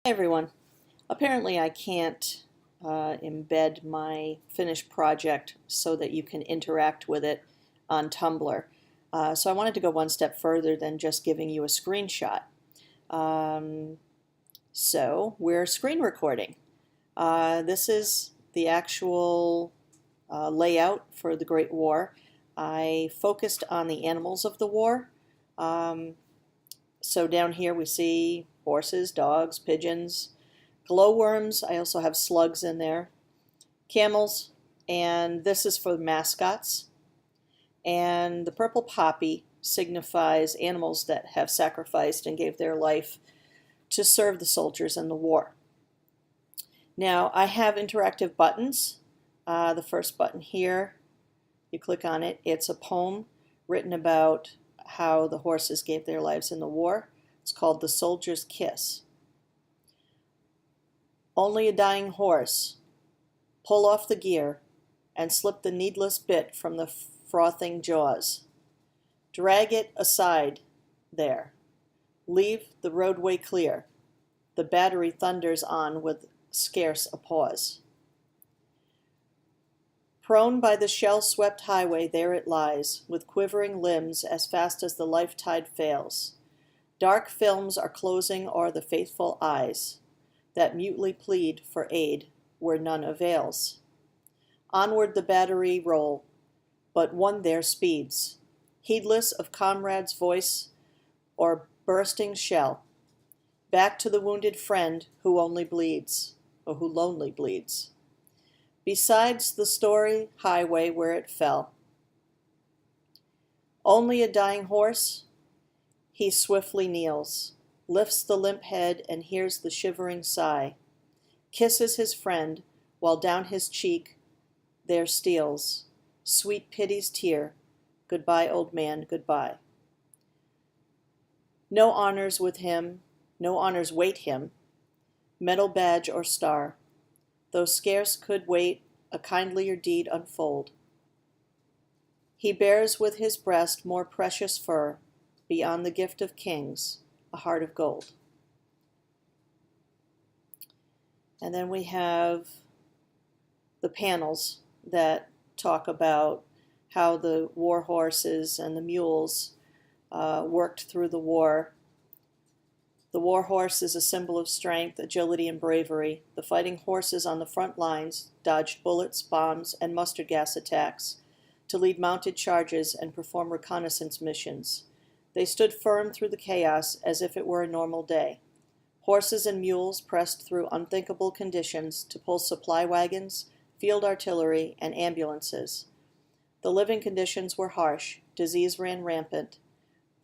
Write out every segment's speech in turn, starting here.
Hey everyone. Apparently I can't embed my finished project so that you can interact with it on Tumblr. So I wanted to go one step further than just giving you a screenshot. Um, so we're screen recording. This is the actual layout for the Great War. I focused on the animals of the war. Um, so down here we see horses, dogs, pigeons, glowworms. I also have slugs in there, camels, and this is for mascots. And the purple poppy signifies animals that have sacrificed and gave their life to serve the soldiers in the war. Now I have interactive buttons. The first button here, you click on it, it's a poem written about how the horses gave their lives in the war. It's called The Soldier's Kiss. Only a dying horse. Pull off the gear and slip the needless bit from the frothing jaws. Drag it aside there. Leave the roadway clear. The battery thunders on with scarce a pause. Prone by the shell-swept highway, there it lies, with quivering limbs as fast as the life tide fails. Dark films are closing o'er the faithful eyes that mutely plead for aid where none avails. Onward the battery roll, but one there speeds, heedless of comrade's voice or bursting shell, back to the wounded friend who only bleeds, or who lonely bleeds. Besides the story highway where it fell. Only a dying horse? He swiftly kneels, lifts the limp head and hears the shivering sigh, kisses his friend while down his cheek there steals sweet pity's tear, goodbye, old man, goodbye. No honors with him, no honors wait him, medal badge or star, though scarce could wait a kindlier deed unfold. He bears with his breast more precious fur, beyond the gift of kings, a heart of gold. And then we have the panels that talk about how the war horses and the mules worked through the war. The war horse is a symbol of strength, agility, and bravery. The fighting horses on the front lines dodged bullets, bombs, and mustard gas attacks to lead mounted charges and perform reconnaissance missions. They stood firm through the chaos as if it were a normal day. Horses and mules pressed through unthinkable conditions to pull supply wagons, field artillery, and ambulances. The living conditions were harsh. Disease ran rampant.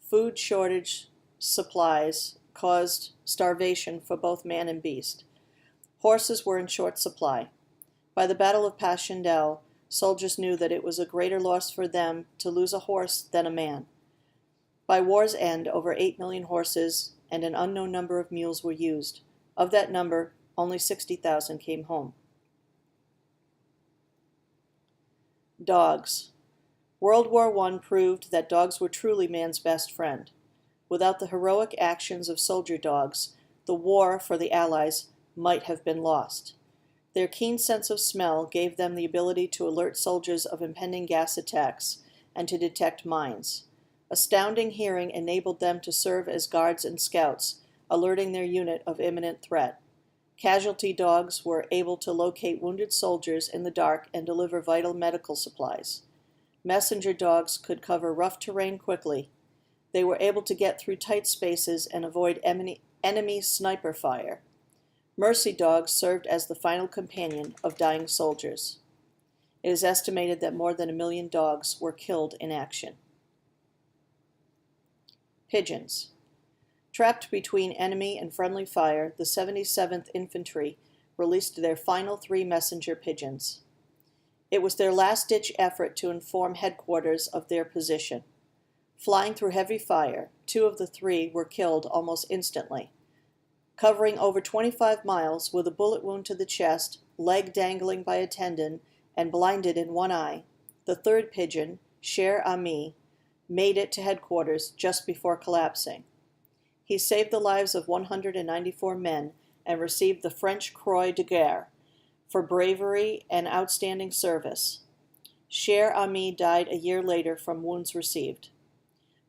Food shortage supplies caused starvation for both man and beast. Horses were in short supply. By the Battle of Passchendaele, soldiers knew that it was a greater loss for them to lose a horse than a man. By war's end, over 8 million horses and an unknown number of mules were used. Of that number, only 60,000 came home. Dogs. World War I proved that dogs were truly man's best friend. Without the heroic actions of soldier dogs, the war for the Allies might have been lost. Their keen sense of smell gave them the ability to alert soldiers of impending gas attacks and to detect mines. Astounding hearing enabled them to serve as guards and scouts, alerting their unit of imminent threat. Casualty dogs were able to locate wounded soldiers in the dark and deliver vital medical supplies. Messenger dogs could cover rough terrain quickly. They were able to get through tight spaces and avoid enemy sniper fire. Mercy dogs served as the final companion of dying soldiers. It is estimated that more than 1 million dogs were killed in action. Pigeons. Trapped between enemy and friendly fire, the 77th Infantry released their final 3 messenger pigeons. It was their last-ditch effort to inform headquarters of their position. Flying through heavy fire, 2 of the 3 were killed almost instantly. Covering over 25 miles with a bullet wound to the chest, leg dangling by a tendon, and blinded in one eye, the 3rd pigeon, Cher Ami, made it to headquarters just before collapsing. He saved the lives of 194 men and received the French Croix de Guerre for bravery and outstanding service. Cher Ami died a year later from wounds received.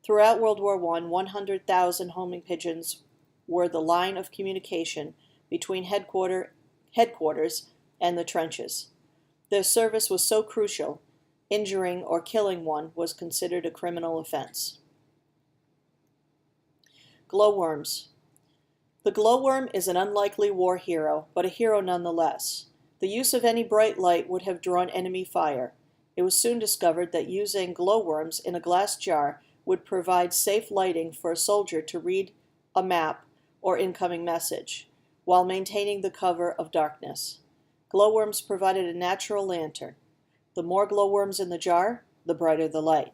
Throughout World War I, 100,000 homing pigeons were the line of communication between headquarters and the trenches. Their service was so crucial, injuring or killing one was considered a criminal offense. Glowworms. The glowworm is an unlikely war hero, but a hero nonetheless. The use of any bright light would have drawn enemy fire. It was soon discovered that using glowworms in a glass jar would provide safe lighting for a soldier to read a map or incoming message, while maintaining the cover of darkness. Glowworms provided a natural lantern. The more glowworms in the jar, the brighter the light.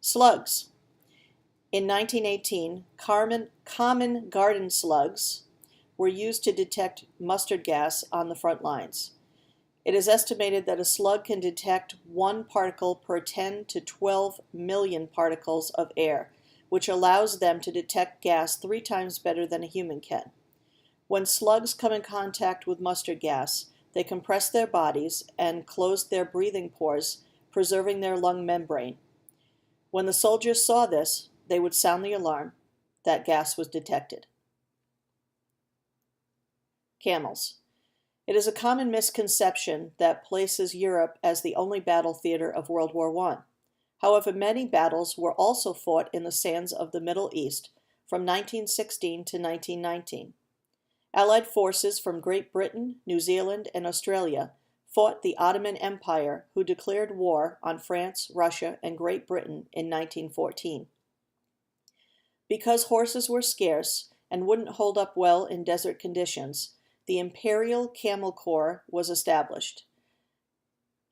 Slugs. In 1918, common garden slugs were used to detect mustard gas on the front lines. It is estimated that a slug can detect 1 particle per 10 to 12 million particles of air, which allows them to detect gas 3 times better than a human can. When slugs come in contact with mustard gas, they compress their bodies and close their breathing pores, preserving their lung membrane. When the soldiers saw this, they would sound the alarm that gas was detected. Camels. It is a common misconception that places Europe as the only battle theater of World War I. However, many battles were also fought in the sands of the Middle East from 1916 to 1919. Allied forces from Great Britain, New Zealand, and Australia fought the Ottoman Empire, who declared war on France, Russia, and Great Britain in 1914. Because horses were scarce and wouldn't hold up well in desert conditions, the Imperial Camel Corps was established.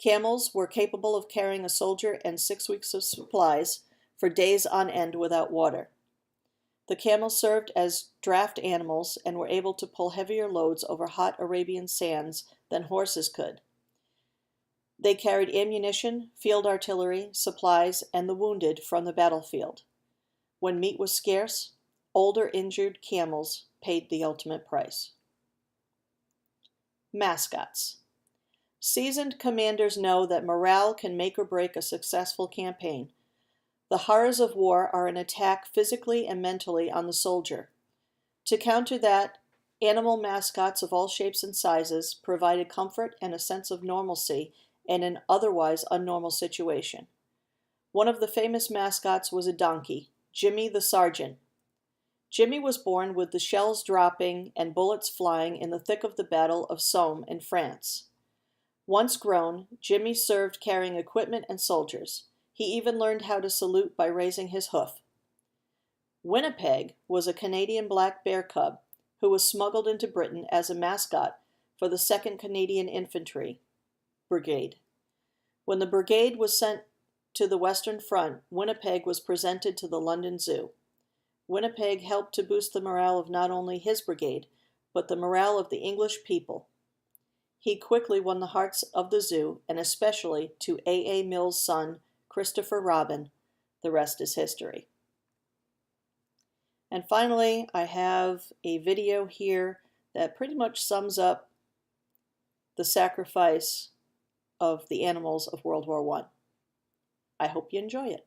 Camels were capable of carrying a soldier and 6 weeks of supplies for days on end without water. The camels served as draft animals and were able to pull heavier loads over hot Arabian sands than horses could. They carried ammunition, field artillery, supplies, and the wounded from the battlefield. When meat was scarce, older injured camels paid the ultimate price. Mascots. Seasoned commanders know that morale can make or break a successful campaign. The horrors of war are an attack physically and mentally on the soldier. To counter that, animal mascots of all shapes and sizes provided comfort and a sense of normalcy in an otherwise unnormal situation. One of the famous mascots was a donkey, Jimmy the Sergeant. Jimmy was born with the shells dropping and bullets flying in the thick of the Battle of Somme in France. Once grown, Jimmy served carrying equipment and soldiers. He even learned how to salute by raising his hoof. Winnipeg was a Canadian black bear cub who was smuggled into Britain as a mascot for the 2nd Canadian Infantry Brigade. When the brigade was sent to the Western Front, Winnipeg was presented to the London Zoo. Winnipeg helped to boost the morale of not only his brigade, but the morale of the English people. He quickly won the hearts of the zoo, and especially to A. Mills' son, Christopher Robin. The rest is history. And finally, I have a video here that pretty much sums up the sacrifice of the animals of World War I. I hope you enjoy it.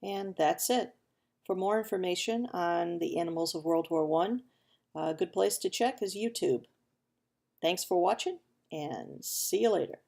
And that's it. For more information on the animals of World War I, a good place to check is YouTube. Thanks for watching, and see you later.